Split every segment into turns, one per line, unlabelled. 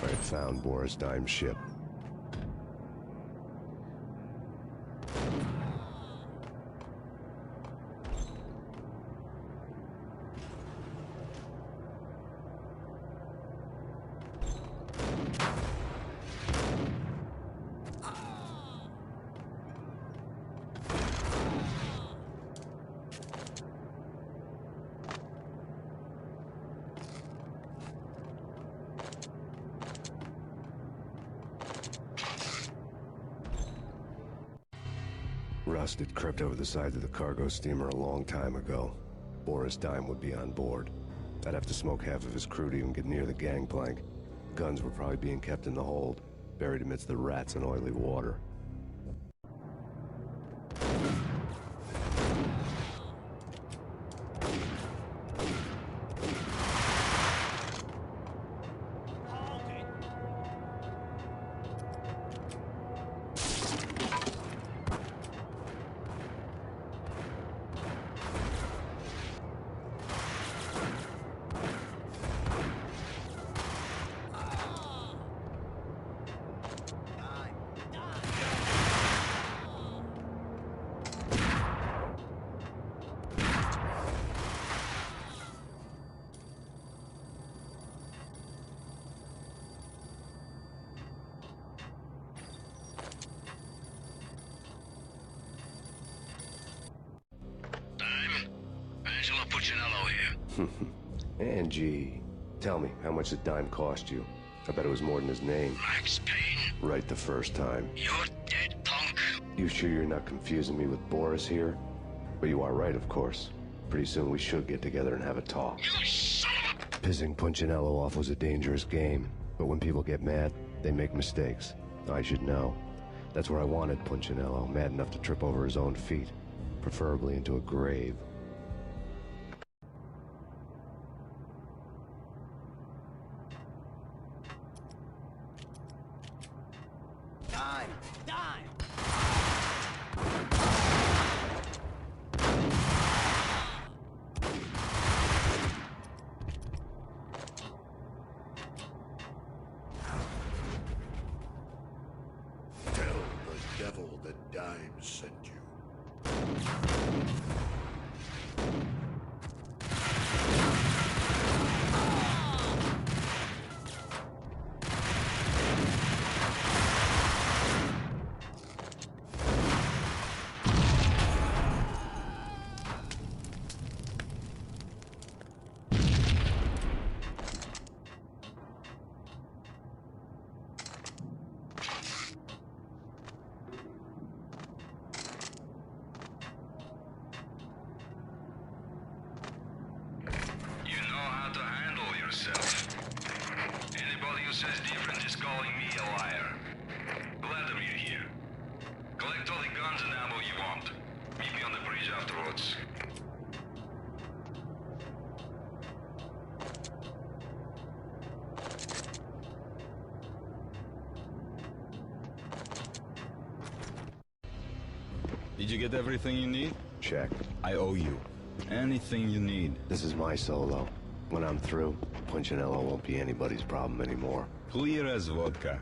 I had found Boris Dime's ship. Rust had crept over the sides of the cargo steamer a long time ago. Boris Dime would be on board. I'd have to smoke half of his crew to even get near the gangplank. Guns were probably being kept in the hold, buried amidst the rats and oily water. Angie, tell me, how much did Dime cost you? I bet it was more than his name.
Max Payne.
Right the first time.
You're dead, punk.
You sure you're not confusing me with Boris here? But you are right, of course. Pretty soon we should get together and have a talk.
You son of a...
Pissing Punchinello off was a dangerous game, but when people get mad, they make mistakes. I should know. That's where I wanted Punchinello, mad enough to trip over his own feet, preferably into a grave.
Did you get everything you need?
Check.
I owe you. Anything you need.
This is my solo. When I'm through, Punchinello won't be anybody's problem anymore.
Clear as vodka.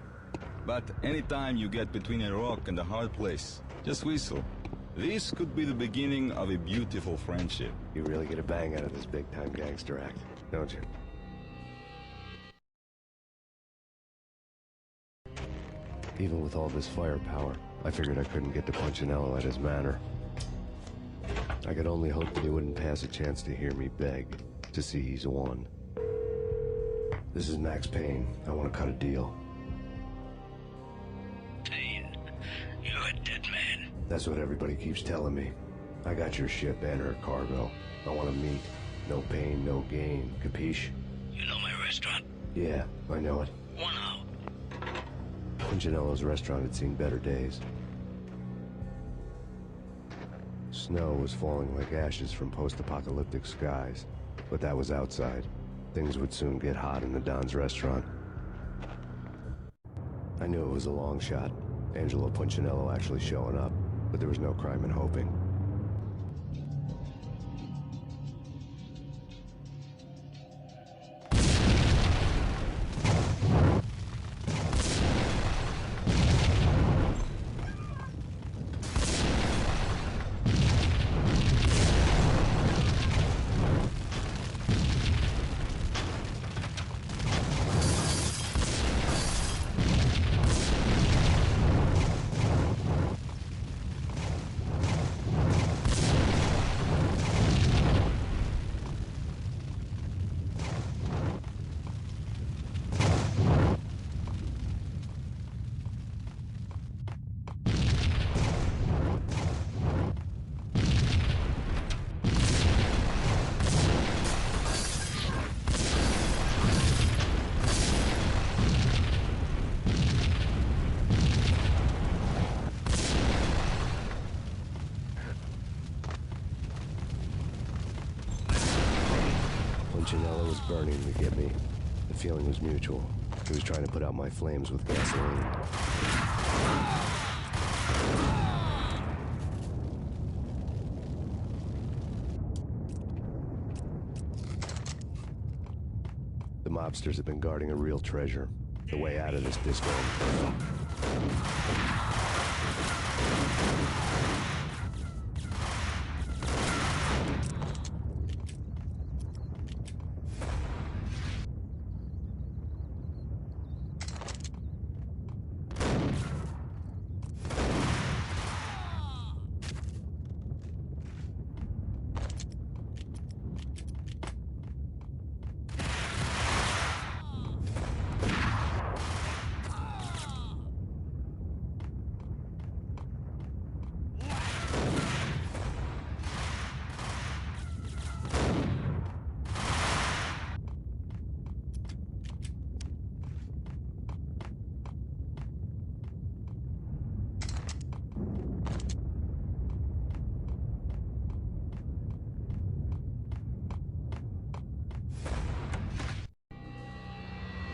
But anytime you get between a rock and a hard place, just whistle. This could be the beginning of a beautiful friendship.
You really get a bang out of this big-time gangster act, don't you? Even with all this firepower, I figured I couldn't get to Punchinello at his manor. I could only hope that he wouldn't pass a chance to hear me beg, to see he's won. This is Max Payne. I want to cut a deal.
Payne, you're a dead man.
That's what everybody keeps telling me. I got your ship and her cargo. I want to meet. No pain, no gain. Capiche?
You know my restaurant?
Yeah, I know it.
1 hour.
Punchinello's restaurant had seen better days. Snow was falling like ashes from post-apocalyptic skies, but that was outside. Things would soon get hot in the Don's restaurant. I knew it was a long shot, Angelo Punchinello actually showing up, but there was no crime in hoping. was burning to get me. The feeling was mutual. He was trying to put out my flames with gasoline. The mobsters have been guarding a real treasure. The way out of this disco.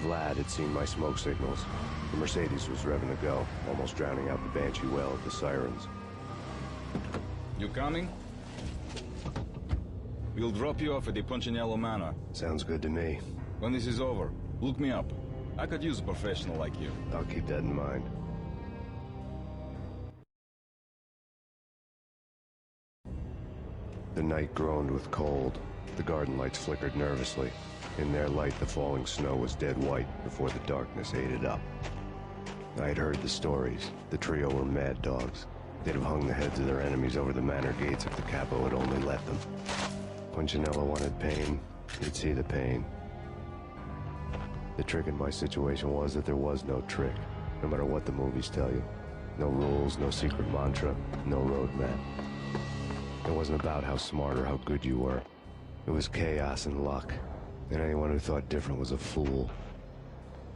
Vlad had seen my smoke signals. The Mercedes was revving to go, almost drowning out the Banshee well of the sirens.
You coming? We'll drop you off at the Punchinello Manor.
Sounds good to me.
When this is over, look me up. I could use a professional like you.
I'll keep that in mind. The night groaned with cold. The garden lights flickered nervously. In their light, the falling snow was dead white before the darkness ate it up. I had heard the stories. The trio were mad dogs. They'd have hung the heads of their enemies over the manor gates if the capo had only let them. Punchinello wanted Payne. He'd see the pain. The trick in my situation was that there was no trick, no matter what the movies tell you. No rules, no secret mantra, no roadmap. It wasn't about how smart or how good you were. It was chaos and luck. And anyone who thought different was a fool.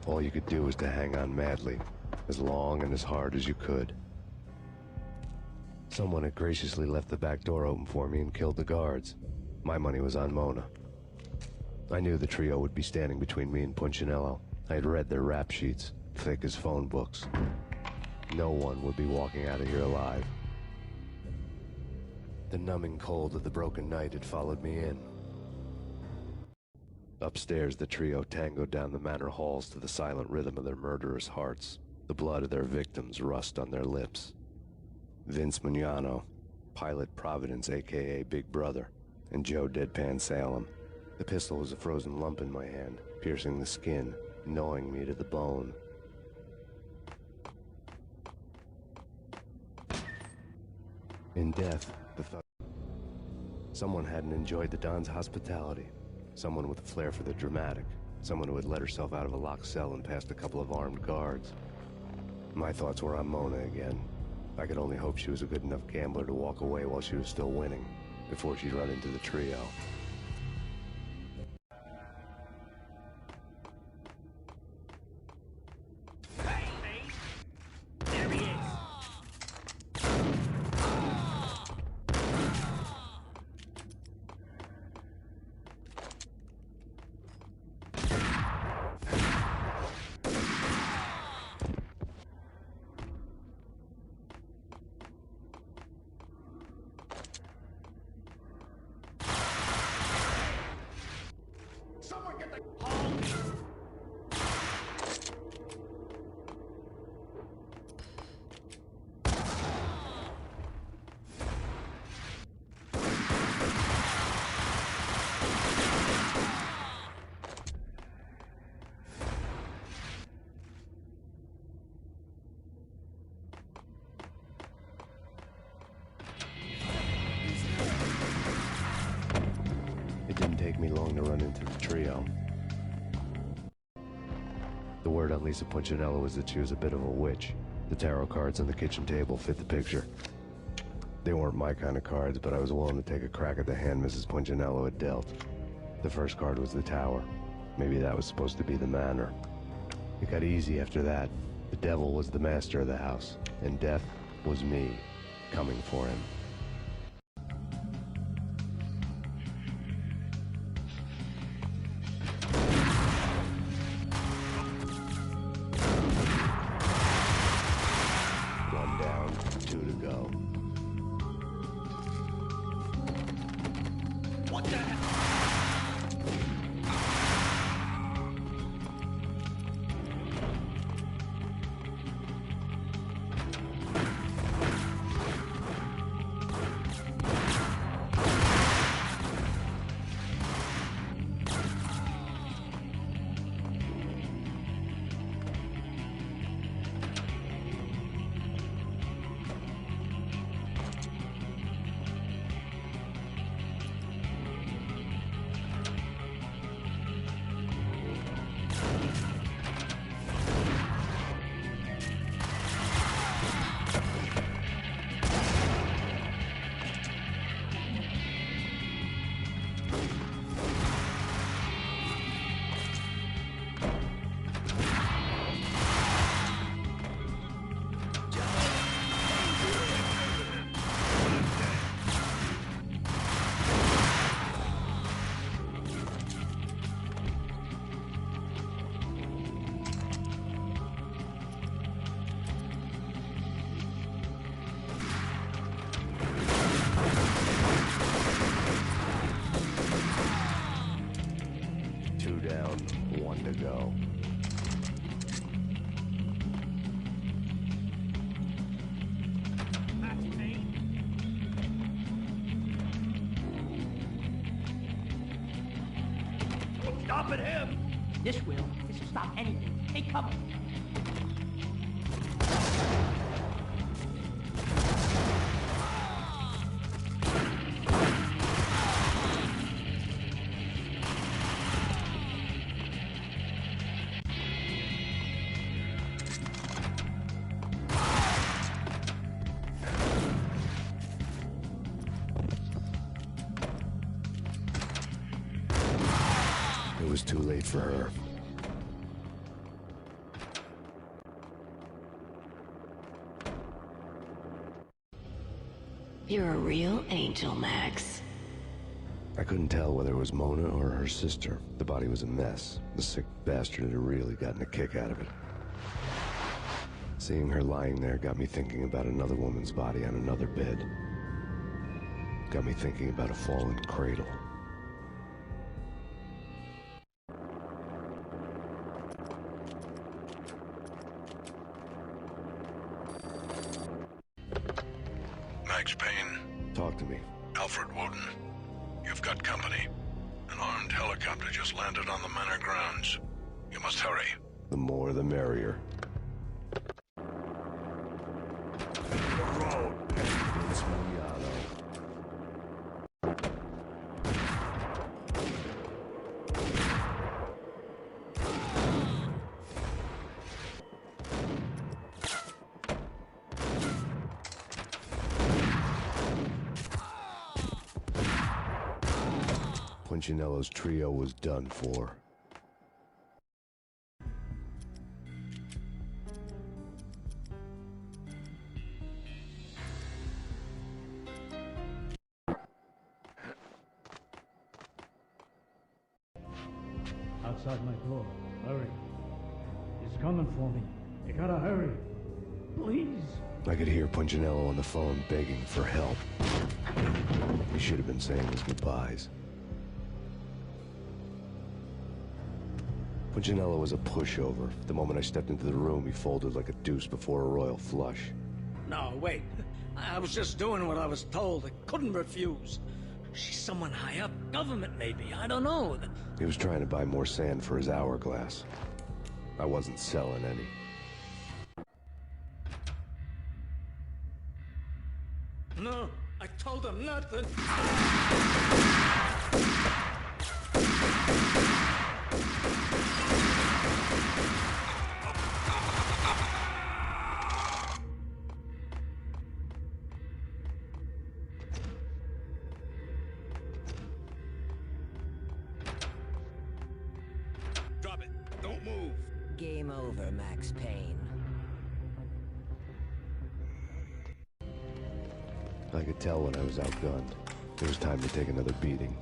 All you could do was to hang on madly, as long and as hard as you could. Someone had graciously left the back door open for me and killed the guards. My money was on Mona. I knew the trio would be standing between me and Punchinello. I had read their rap sheets, thick as phone books. No one would be walking out of here alive. The numbing cold of the broken night had followed me in. Upstairs, the trio tangoed down the manor halls to the silent rhythm of their murderous hearts, the blood of their victims rust on their lips. Vince Mugnano, Pilot Providence, a.k.a. Big Brother, and Joe Deadpan Salem. The pistol was a frozen lump in my hand, piercing the skin, gnawing me to the bone. In death, the thought someone hadn't enjoyed the Don's hospitality. Someone with a flair for the dramatic. Someone who had let herself out of a locked cell and past a couple of armed guards. My thoughts were on Mona again. I could only hope she was a good enough gambler to walk away while she was still winning, before she'd run into the trio. It didn't take me long to run into the trio. The word on Lisa Punchinello was that she was a bit of a witch. The tarot cards on the kitchen table fit the picture. They weren't my kind of cards, but I was willing to take a crack at the hand Mrs. Punchinello had dealt. The first card was the tower. Maybe that was supposed to be the manor. It got easy after that. The devil was the master of the house, and death was me, coming for him.
stopping him.
This will. This will stop anything. Take cover.
It was too late for her.
You're a real angel, Max.
I couldn't tell whether it was Mona or her sister. The body was a mess. The sick bastard had really gotten a kick out of it. Seeing her lying there got me thinking about another woman's body on another bed. Got me thinking about a fallen cradle.
Max Payne.
Talk to me.
Alfred Woden. You've got company. An armed helicopter just landed on the manor grounds. You must hurry.
The more the merrier. Punchinello's trio was done for.
Outside my door. Hurry. He's coming for me. You gotta hurry. Please.
I could hear Punchinello on the phone begging for help. He should have been saying his goodbyes. Punchinello was a pushover. The moment I stepped into the room, he folded like a deuce before a royal flush.
No, wait. I was just doing what I was told. I couldn't refuse. She's someone high up. Government, maybe. I don't know.
He was trying to buy more sand for his hourglass. I wasn't selling any.
No, I told him nothing.
Drop it. Don't move.
Game over, Max Payne.
I could tell when I was outgunned. It was time to take another beating.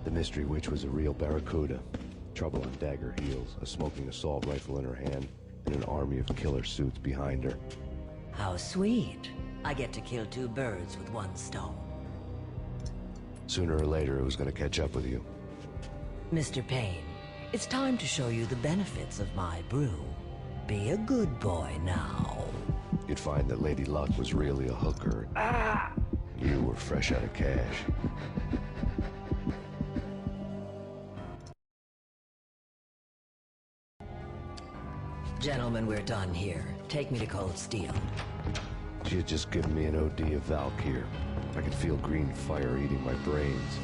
The mystery witch was a real barracuda. Trouble on dagger heels, a smoking assault rifle in her hand, and an army of killer suits behind her.
How sweet. I get to kill two birds with one stone.
Sooner or later, it was going to catch up with you.
Mr. Payne, it's time to show you the benefits of my brew. Be a good boy now.
You'd find that Lady Luck was really a hooker. You were fresh out of cash.
Gentlemen, we're done here. Take me to Cold Steel.
She had just given me an OD of Valkyr. I could feel green fire eating my brains.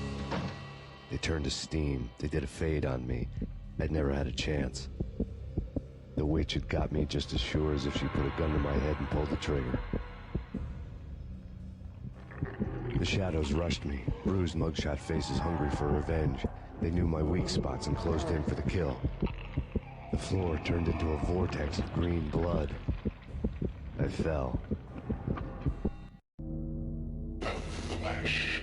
They turned to steam. They did a fade on me. I'd never had a chance. The witch had got me just as sure as if she put a gun to my head and pulled the trigger. The shadows rushed me, bruised mugshot faces hungry for revenge. They knew my weak spots and closed in for the kill. The floor turned into a vortex of green blood. I fell.
Flash.